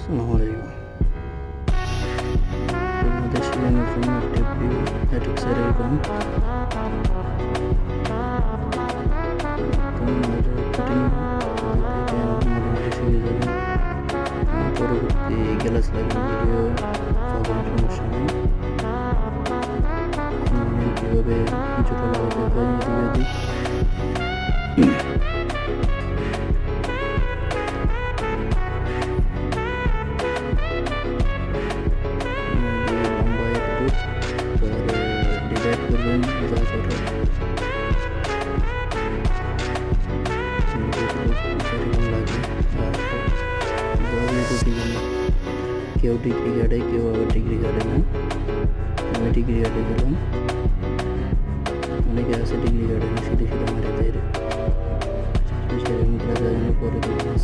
আসসালামু আলাইকুম। তোমাদের শেখানোর জন্য একটি অ্যাটিক্সের আইকন তোমার কাটিং থেকে মোটামুটি শিখে যাবে। পরবর্তী গ্লাস লাগানো ভিডিও পাবেন, সমস্যা নেই। কীভাবে জুতো লাগাতে হয় এদিকে ডিভাইড করবেন যা করে কেউ ডিগ্রি কাটে, কেউ আবার ডিগ্রি কাটে না। আমি ডিগ্রি কাটে দিলাম, অনেকে আছে ডিগ্রি কাটে না, সিধে সিধে মারে দেয়। পরে দিলাম।